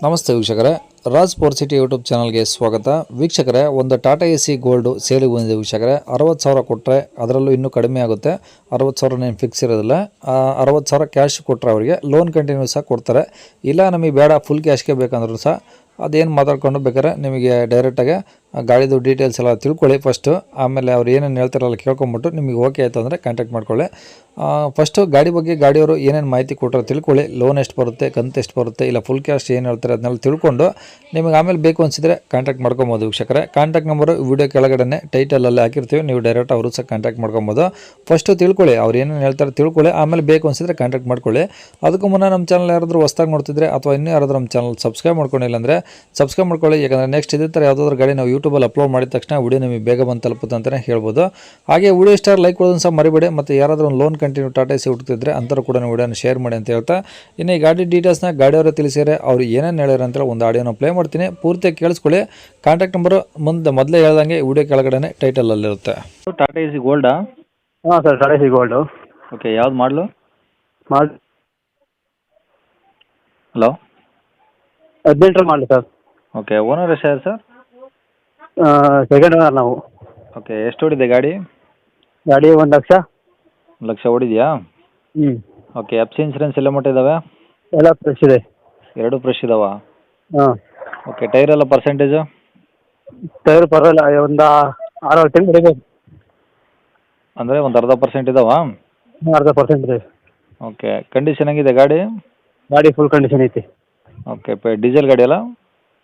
ನಮಸ್ತೆ ವೀಕ್ಷಕರೇ, Raj power city YouTube ಚಾನಲ್ಗೆ ಸ್ವಾಗತ. ವೀಕ್ಷಕರೇ, ಒಂದು ಟಾಟಾ ಎಸಿ ಗೋಲ್ಡು ಸೇಲಿಗೆ ಬಂದಿದೆ ವೀಕ್ಷಕರೇ. 60,000 ಕೊಟ್ಟರೆ ಅದರಲ್ಲೂ ಇನ್ನೂ ಕಡಿಮೆ ಆಗುತ್ತೆ. 60,000 ಏನು ಫಿಕ್ಸ್ ಇರೋದಿಲ್ಲ. 60,000 ಕ್ಯಾಶ್ ಕೊಟ್ಟರೆ ಅವರಿಗೆ ಲೋನ್ ಕಂಟಿನ್ಯೂ ಸಹ ಕೊಡ್ತಾರೆ. ಇಲ್ಲ ನಮಗೆ ಬೇಡ ಫುಲ್ ಕ್ಯಾಶ್ಗೆ ಬೇಕಂದ್ರೂ ಸಹ ಅದೇನು ಮಾತಾಡ್ಕೊಂಡು ಬೇಕಾದ್ರೆ ನಿಮಗೆ ಡೈರೆಕ್ಟಾಗಿ ಗಾಡಿದು ಡೀಟೇಲ್ಸ್ ಎಲ್ಲ ತಿಳ್ಕೊಳ್ಳಿ ಫಸ್ಟು. ಆಮೇಲೆ ಅವ್ರು ಏನೇನು ಹೇಳ್ತಾರಲ್ಲ ಕೇಳ್ಕೊಂಬಿಟ್ಟು ನಿಮಗೆ ಓಕೆ ಆಯಿತು ಅಂದರೆ ಕಾಂಟ್ಯಾಕ್ಟ್ ಮಾಡ್ಕೊಳ್ಳಿ. ಫಸ್ಟು ಗಾಡಿ ಬಗ್ಗೆ ಗಾಡಿಯವರು ಏನೇನು ಮಾಹಿತಿ ಕೊಟ್ಟರೆ ತಿಳ್ಕೊಳ್ಳಿ. ಲೋನ್ ಎಷ್ಟು ಬರುತ್ತೆ, ಕಂತು ಎಷ್ಟು ಬರುತ್ತೆ, ಇಲ್ಲ ಫುಲ್ ಕ್ಯಾಶ್ ಏನು ಹೇಳ್ತಾರೆ ಅದನ್ನೆಲ್ಲ ತಿಳ್ಕೊಂಡು ನಿಮಗೆ ಆಮೇಲೆ ಬೇಕು ಅನಿಸಿದರೆ ಕಾಂಟ್ಯಾಕ್ಟ್ ಮಾಡ್ಕೊಬೋದು ವೀಕ್ಷಕರೇ. ಕಾಂಟ್ಯಾಕ್ಟ್ ನಂಬರು ವಿಡಿಯೋ ಕೆಳಗಡೆ ಟೈಟಲಲ್ಲಿ ಹಾಕಿರ್ತೀವಿ, ನೀವು ಡೈರೆಕ್ಟ್ ಅವರು ಸಹ ಕಾಂಟ್ಯಾಕ್ಟ್ ಮಾಡ್ಕೊಬೋದು. ಫಸ್ಟು ತಿಳ್ಕೊಳ್ಳಿ, ಅವ್ರು ಏನೇನು ಹೇಳ್ತಾರೆ ತಿಳ್ಕೊಳ್ಳಿ, ಆಮೇಲೆ ಬೇಕು ಅನಿಸಿದರೆ ಕಾಂಟ್ಯಾಕ್ಟ್ ಮಾಡ್ಕೊಳ್ಳಿ. ಅದಕ್ಕೂ ಮುನ್ನ ನಮ್ಮ ಚಾನಲ್ ಯಾರಾದರೂ ಹೊಸ್ದಾಗಿ ನೋಡ್ತಿದ್ರೆ ಅಥವಾ ಇನ್ನೂ ಯಾರಾದರೂ ನಮ್ಮ ಚಾನಲ್ ಸಬ್ಸ್ಕ್ರೈಬ್ ಮಾಡ್ಕೊಂಡಿಲ್ಲ ಅಂದರೆ ಸಬ್ಸ್ಕ್ರೈಬ್ ಮಾಡ್ಕೊಳ್ಳಿ. ಯಾಕಂದರೆ ನೆಕ್ಸ್ಟ್ ಇದೇ ಥರ ಯಾವುದಾದ್ರೂ ಗಾಡಿ ನಾವು ಯೂಟ್ಯೂಬಲ್ಲಿ ಅಪ್ಲೋಡ್ ಮಾಡಿದ ತಕ್ಷಣ ವಿಡಿಯೋ ನಿಮಗೆ ಬೇಗ ಬಂದು ತಲುಪುತ್ತೆ ಅಂತಲೇ ಹೇಳ್ಬೋದು. ಹಾಗೆ ವಿಡಿಯೋ ಇಷ್ಟ ಲೈಕ್ ಕೊಡೋದನ್ನು ಸಹ ಮರಿಬೇಡಿ. ಮತ್ತು ಯಾರಾದರೂ ಒಂದು ಲೋನ್ ಕಂಟಿನ್ಯೂ ಟಾಟಾ ಎಸಿ ಹುಡುಕ್ತಿದ್ರೆ ಅಂಥವ್ರು ಕೂಡ ವಿಡಿಯೋನ ಶೇರ್ ಮಾಡಿ ಅಂತ ಹೇಳ್ತಾ, ಇನ್ನು ಈ ಗಾಡಿ ಡೀಟೇಲ್ಸ್ನ ಗಾಡಿಯವರೇ ತಿಳಿಸಿದರೆ ಅವ್ರು ಏನೇನು ಹೇಳ್ಯಾರ ಅಂತೇಳಿ ಒಂದು ಆಡಿಯೋನ ಪ್ಲೇ ಮಾಡ್ತೀನಿ, ಪೂರ್ತಿಯಾಗಿ ಕೇಳಿಸ್ಕೊಳ್ಳಿ. ಕಾಂಟ್ಯಾಕ್ಟ್ ನಂಬರು ಮೊದಲೇ ಹೇಳ್ದಂಗೆ ವಿಡಿಯೋ ಕೆಳಗಡೆ ಟೈಟಲಲ್ಲಿರುತ್ತೆ. ಟಾಟಾ ಎಸಿ ಗೋಲ್ಡಾ? ಹಾಂ sir, Tata AC gold. Okay, ಯಾವ್ದು ಮಾಡಲು? ಮಾಡಿ ಹಲೋ, 18 ಮಾಡಲಿ ಸರ್. ಓಕೆ. ಓನರ್ ಎಷ್ಟು ಸರ್? ಸೆಕೆಂಡ್ ಓನರ್ ನಾವು. ಓಕೆ. ಎಷ್ಟು ಹೊಡಿದೆ ಗಾಡಿ? ಗಾಡಿ 1,00,000. 1,00,000 ಹೊಡಿದೆಯಾ? ಹ್ಞೂ. ಓಕೆ. ಎಫ್ ಸಿ ಇನ್ಸೂರೆನ್ಸ್ ಎಲ್ಲ ಮಟ್ಟ ಇದ್ದಾವೆ? ಎಲ್ಲ ಫ್ರೆಶ್ ಇದೆ. 2 ಫ್ರೆಶ್ ಇದಾವಾ? ಹಾಂ. ಓಕೆ. ಟೈರ್ ಎಲ್ಲ ಪರ್ಸೆಂಟೇಜು? ಟೈರ್ ಪರವಾಗಿಲ್ಲ, ಒಂದು 6 ತಿಂಗಳು ಹೊಡಿಬೇಕು. ಅಂದರೆ ಒಂದು ಅರ್ಧ ಪರ್ಸೆಂಟ್ ಇದಾವಾ? ಅರ್ಧ ಪರ್ಸೆಂಟ್ ಇದೆ. ಓಕೆ. ಕಂಡೀಷನ್ ಹೆಂಗಿದೆ ಗಾಡಿ? ಗಾಡಿ ಫುಲ್ ಕಂಡೀಷನ್ ಐತಿ. ಓಕೆ. ಡೀಸೆಲ್ ಗಾಡಿ ಅಲ್ಲ?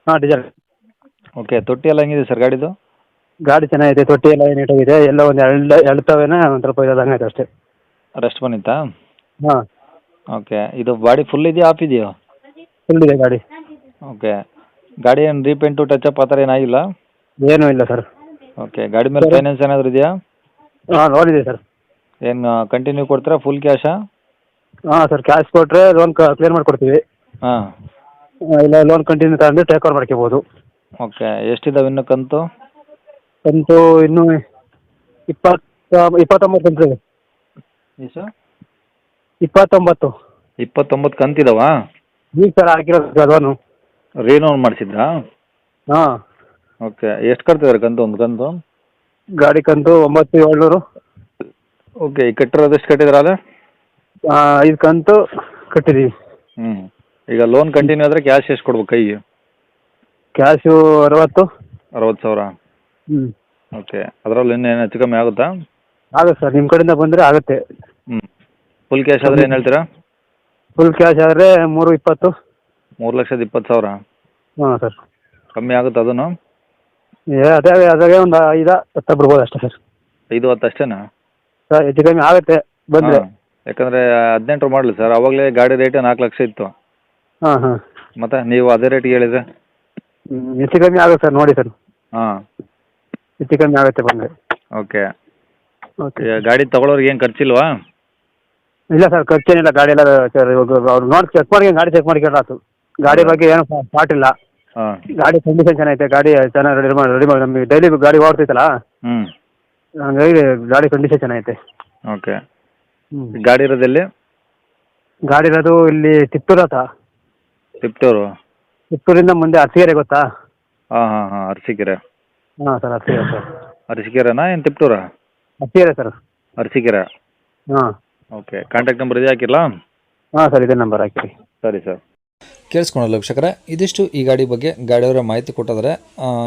ಹಾಂ, ಡೀಸೆಲ್. ಓಕೆ. ತೊಟ್ಟಿ ಎಲ್ಲ ಹೆಂಗಿದೆ ಸರ್ ಗಾಡಿದು? ಗಾಡಿ ಚೆನ್ನಾಗಿದೆ, ತೊಟ್ಟಿ ಎಲ್ಲ ನೀಟಾಗಿದೆ. ಎಲ್ಲ ಒಂದು ಎರಡು ತವೇನ ಒಂದು ಸ್ವಲ್ಪ ಇರೋದಂಗೆ ಆಯ್ತು ಅಷ್ಟೇ. ರೆಸ್ಟ್ ಬಂದಿತ್ತಾ? ಹಾಂ. ಓಕೆ. ಇದು ಬಾಡಿ ಫುಲ್ ಇದೆಯಾ, ಆಫ್ ಇದೆಯಾ? ಫುಲ್ ಇದೆ ಗಾಡಿ. ಓಕೆ. ಗಾಡಿ ಏನು ರೀಪೇಂಟು ಟಚಪ್ ಆ ಥರ ಏನಾಗಿಲ್ಲ? ಏನೂ ಇಲ್ಲ ಸರ್. ಓಕೆ. ಗಾಡಿ ಮೇಲೆ ಫೈನಾನ್ಸ್ ಏನಾದರೂ ಇದೆಯಾ? ಹಾಂ, ಲೋನ್ ಇದೆ ಸರ್. ಏನು ಕಂಟಿನ್ಯೂ ಕೊಡ್ತೀರಾ, ಫುಲ್ ಕ್ಯಾಶಾ? ಹಾಂ ಸರ್, ಕ್ಯಾಶ್ ಕೊಟ್ಟರೆ ಲೋನ್ ಕ್ಲಿಯರ್ ಮಾಡಿಕೊಡ್ತೀವಿ. ಹಾಂ. ಇಲ್ಲ ಲೋನ್ ಕಂಟಿನ್ಯೂ ತಗೊಂಡು ಟೇಕ್ ಓವರ್ ಮಾಡ್ಕೋಬೋದು. ಓಕೆ. ಎಷ್ಟಿದಾವೆ ಇನ್ನು ಕಂತು? ಕಂತು ಇನ್ನೂ 29 ಕಂತು ಇದೆ. ಎಷ್ಟು? 29. 29 ಕಂತಿದಾವಾ? ಈಗ ಸರ್ ಹಾಕಿರೋದು ಲೋನು. ರೀಲೋನ್ ಮಾಡಿಸಿದ್ರಾ? ಹಾಂ. ಓಕೆ. ಎಷ್ಟು ಕಟ್ತಿದ್ದಾರೆ ಕಂತು, ಒಂದು ಕಂತು? ಗಾಡಿ ಕಂತು 9,700. ಓಕೆ. ಈಗ ಕಟ್ಟಿರೋದು ಎಷ್ಟು ಕಟ್ಟಿದ್ರಲ್ಲ? 5 ಕಂತು ಕಟ್ಟಿದ್ದೀವಿ. ಹ್ಞೂ. ಈಗ ಲೋನ್ ಕಂಟಿನ್ಯೂ ಆದರೆ ಕ್ಯಾಶ್ ಎಷ್ಟು ಕೊಡ್ಬೇಕು ಕೈಗೆ? ಕ್ಯಾಶು 60. 60,000? ಹ್ಞೂ. ಓಕೆ. ಅದರಲ್ಲಿ ಇನ್ನೇನು ಹೆಚ್ಚು ಕಮ್ಮಿ ಆಗುತ್ತಾ? ಆಗುತ್ತೆ ಸರ್, ನಿಮ್ಮ ಕಡೆಯಿಂದ ಬಂದರೆ ಆಗುತ್ತೆ. ಹ್ಞೂ. ಫುಲ್ ಕ್ಯಾಶ್ ಆದರೆ ಏನು ಹೇಳ್ತೀರಾ? ಫುಲ್ ಕ್ಯಾಶ್ ಆದರೆ 3,20. 3,20,000? ಹಾಂ ಸರ್. ಕಮ್ಮಿ ಆಗುತ್ತೆ ಅದನ್ನು? ಅದಾಗೆ ಒಂದು 5-10 ಬಿಡ್ಬೋದು ಅಷ್ಟೇ ಸರ್. 5-10 ಅಷ್ಟೇನಾ? ಸರ್ ಹೆಚ್ಚು ಕಮ್ಮಿ ಆಗುತ್ತೆ ಬಂದರೆ. ಯಾಕಂದರೆ 18 ಮಾಡಲಿ ಸರ್, ಆವಾಗಲೇ ಗಾಡಿ ರೇಟ್ 4,00,000 ಇತ್ತು. ಹಾಂ ಹಾಂ. ಮತ್ತು ನೀವು ಅದೇ ರೇಟಿಗೆ ಹೇಳಿದ್ರೆ? ಹೆಚ್ಚು ಕಮ್ಮಿ ಆಗುತ್ತೆ ಸರ್, ನೋಡಿ ಸರ್. ಹಾಂ. ಹೆಚ್ಚು ಕಮ್ಮಿ ಆಗುತ್ತೆ ಬಂದರೆ. ಓಕೆ. ಓಕೆ. ಗಾಡಿ ತೊಗೊಳೋರಿಗೆ ಏನು ಖರ್ಚಿಲ್ವಾ? ಇಲ್ಲ ಸರ್, ಖರ್ಚೇನಿಲ್ಲ. ಗಾಡಿ ಎಲ್ಲ ಸರ್ ಇವಾಗ ಅವ್ರು ನೋಡಿ ಚೆಕ್ ಮಾಡಿ ಗಾಡಿ ಚೆಕ್ ಮಾಡಿಕೊಂಡ್ರಾತು. ಗಾಡಿ ಬಗ್ಗೆ ಏನು ಫಾಲ್ಟ್ ಇಲ್ಲ. ಹಾಂ. ಗಾಡಿ ಕಂಡೀಷನ್ ಚೆನ್ನಾಗೈತೆ. ಗಾಡಿ ಚೆನ್ನಾಗಿ ರೆಡಿ ಮಾಡಿ ನಮಗೆ ಡೈಲಿ ಗಾಡಿ ಓಡ್ತೈತಲ್ಲ, ಹ್ಞೂ. ಹಂಗಾಗಿ ಗಾಡಿ ಕಂಡೀಷನ್ ಚೆನ್ನಾಗೈತೆ. ಓಕೆ. ಹ್ಞೂ. ಗಾಡಿ ಇರೋದೆಲ್ಲಿ? ಗಾಡಿ ಇರೋದು ಇಲ್ಲಿ ತಿಪ್ಟೂರು ಹತ್ರ. ತಿಪ್ಟೂರು? ತಿಪ್ಟೂರಿಂದ ಮುಂದೆ ಅರಸೀಕೆರೆ ಗೊತ್ತಾ? ಹಾಂ ಹಾಂ ಹಾಂ. ಅರಸೀಕೆರೆ? ಹಾಂ ಸರ್, ಅರಸೀಕೆರೆ ಸರ್. ಅರಸೀಕೆರೆನಾ ಏನು ತಿಪ್ಟೂರಾ? ಅರಸೀಕೆರೆ ಸರ್. ಅರಸೀಕೆರೆ? ಹಾಂ. ಓಕೆ. ಕಾಂಟ್ಯಾಕ್ಟ್ ನಂಬರ್ ಇದೆ ಹಾಕಿರಲಾ? ಹಾಂ ಸರ್, ಇದೇ ನಂಬರ್ ಹಾಕಿರಿ. ಸರಿ ಸರ್. ಕೇಳಿಸ್ಕೊಳ್ಳಲ್ಲ ವೀಕ್ಷಕರೇ, ಇದಿಷ್ಟು ಈ ಗಾಡಿ ಬಗ್ಗೆ ಗಾಡಿಯವರ ಮಾಹಿತಿ ಕೊಟ್ಟಿದ್ದಾರೆ.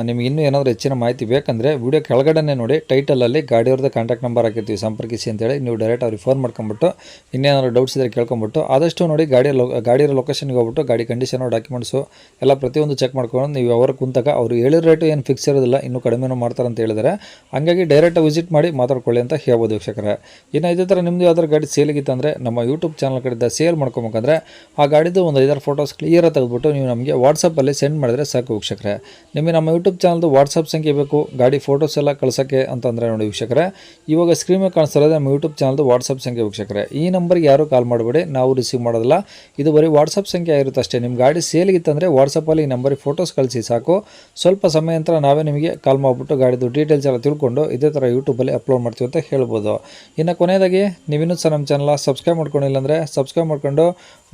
ನಿಮಗೆ ಇನ್ನೂ ಏನಾದರೂ ಹೆಚ್ಚಿನ ಮಾಹಿತಿ ಬೇಕಂದರೆ ವಿಡಿಯೋ ಕೆಳಗಡೆ ನೋಡಿ, ಟೈಟಲಲ್ಲಿ ಗಾಡಿಯವ್ರದ್ದು ಕಾಂಟ್ಯಾಕ್ಟ್ ನಂಬರ್ ಹಾಕಿರ್ತೀವಿ, ಸಂಪರ್ಕಿಸಿ ಅಂತೇಳಿ ನೀವು ಡೈರೆಕ್ಟ್ ಅವ್ರಿಗೆ ಫೋನ್ ಮಾಡ್ಕೊಂಬಿಟ್ಟು ಇನ್ನೇನಾದ್ರು ಡೌಟ್ಸ್ ಇದ್ದರೆ ಕೇಳ್ಕೊಂಬಿಟ್ಟು ಆದಷ್ಟು ನೋಡಿ ಗಾಡಿಯ ಲೊಕೇಶನ್ಗೆ ಹೋಗ್ಬಿಟ್ಟು ಗಾಡಿ ಕಂಡೀಷನು ಡಾಕ್ಯುಮೆಂಟ್ಸು ಎಲ್ಲ ಪ್ರತಿಯೊಂದು ಚೆಕ್ ಮಾಡ್ಕೊಂಡು ನೀವು ಯಾವಾಗ ಕುಂತಾಗ ಅವರು ಹೇಳಿರೋ ರೇಟು ಏನು ಫಿಕ್ಸ್ ಇರೋದಿಲ್ಲ, ಇನ್ನೂ ಕಡಿಮೆನೂ ಮಾಡ್ತಾರೆ ಅಂತ ಹೇಳಿದರೆ, ಹಾಗಾಗಿ ಡೈರೆಕ್ಟಾಗಿ ವಿಸಿಟ್ ಮಾಡಿ ಮಾತಾಡ್ಕೊಳ್ಳಿ ಅಂತ ಹೇಳ್ಬೋದು ವೀಕ್ಷಕರೇ. ಇನ್ನು ಇದೇ ಥರ ನಿಮ್ಮದು ಯಾವ್ದಾದ್ರು ಗಾಡಿ ಸೇಲಿಗಿತ್ತಂದರೆ ನಮ್ಮ ಯೂಟ್ಯೂಬ್ ಚಾನಲ್ ಕಡೆಯಿಂದ ಸೇಲ್ ಮಾಡ್ಕೊಬೇಕಂದ್ರೆ ಆ ಗಾಡಿದು ಒಂದು 5-6 ಫೋಟೋಸ್ ಕ್ಲಿಯರಾಗಿ ತೆಗೆದುಬಿಟ್ಟು ನೀವು ನಮಗೆ ವಾಟ್ಸಪ್ಪಲ್ಲಿ ಸೆಂಡ್ ಮಾಡಿದ್ರೆ ಸಾಕು ವೀಕ್ಷಕರೇ. ನಿಮಗೆ ನಮ್ಮ ಯೂಟ್ಯೂಬ್ ಚಾನಲ್ದು ವಾಟ್ಸಪ್ ಸಂಖ್ಯೆ ಬೇಕು ಗಾಡಿ ಫೋಟೋಸ್ ಎಲ್ಲ ಕಳ್ಸೋಕ್ಕೆ ಅಂತಂದರೆ ನೋಡಿ ವೀಕ್ಷಕರೇ, ಇವಾಗ ಸ್ಕ್ರೀನ್ ಮೇಲೆ ಕಾಣಿಸ್ತಿರೋದು ನಮ್ಮ ಯೂಟ್ಯೂಬ್ ಚಾನಲ್ದು ವಾಟ್ಸಪ್ ಸಂಖ್ಯೆ ವೀಕ್ಷಕರೇ. ಈ ನಂಬರ್ಗೆ ಯಾರೂ ಕಾಲ್ ಮಾಡಬೇಡಿ, ನಾವು ರಿಸೀವ್ ಮಾಡೋದಿಲ್ಲ. ಇದು ಬರೀ ವಾಟ್ಸಪ್ ಸಂಖ್ಯೆ ಆಗಿರುತ್ತೆ ಅಷ್ಟೇ. ನಿಮ್ಮ ಗಾಡಿ ಸೇಲಿಗಿತ್ತಂದರೆ ವಾಟ್ಸಪ್ಪಲ್ಲಿ ಈ ನಂಬರಿಗೆ ಫೋಟೋಸ್ ಕಳಿಸಿ ಸಾಕು. ಸ್ವಲ್ಪ ಸಮಯ ನಂತರ ನಾವೇ ನಿಮಗೆ ಕಾಲ್ ಮಾಡಿಬಿಟ್ಟು ಗಾಡಿದು ಡೀಟೇಲ್ಸ್ ಎಲ್ಲ ತಿಳ್ಕೊಂಡು ಇದೇ ಥರ ಯೂಟ್ಯೂಬಲ್ಲಿ ಅಪ್ಲೋಡ್ ಮಾಡ್ತೀವಿ ಅಂತ ಹೇಳ್ಬೋದು. ಇನ್ನು ಕೊನೆಯದಾಗಿ ನೀವಿನ್ನೂ ಸಹ ನಮ್ಮ ಚಾನಲ್ ಸಬ್ಸ್ಕ್ರೈಬ್ ಮಾಡ್ಕೊಂಡಿಲ್ಲ ಅಂದರೆ ಸಬ್ಸ್ಕ್ರೈಬ್ ಮಾಡ್ಕೊಂಡು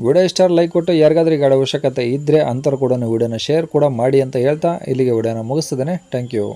ವಿಡಿಯೋ ಇಷ್ಟ ಲೈಕ್ ಕೊಟ್ಟು ಯಾರಿಗಾದ್ರೂ ಈ ಗಾಡಿ ಅವಶ್ಯಕತೆ ಇದ್ದರೆ ಅಂಥವ್ರು ಕೂಡ ವಿಡಿಯೋನ ಶೇರ್ ಕೂಡ ಮಾಡಿ ಅಂತ ಹೇಳ್ತಾ ಇಲ್ಲಿಗೆ ವಿಡಿಯೋನ ಮುಗಿಸ್ತೇನೆ. Thank you.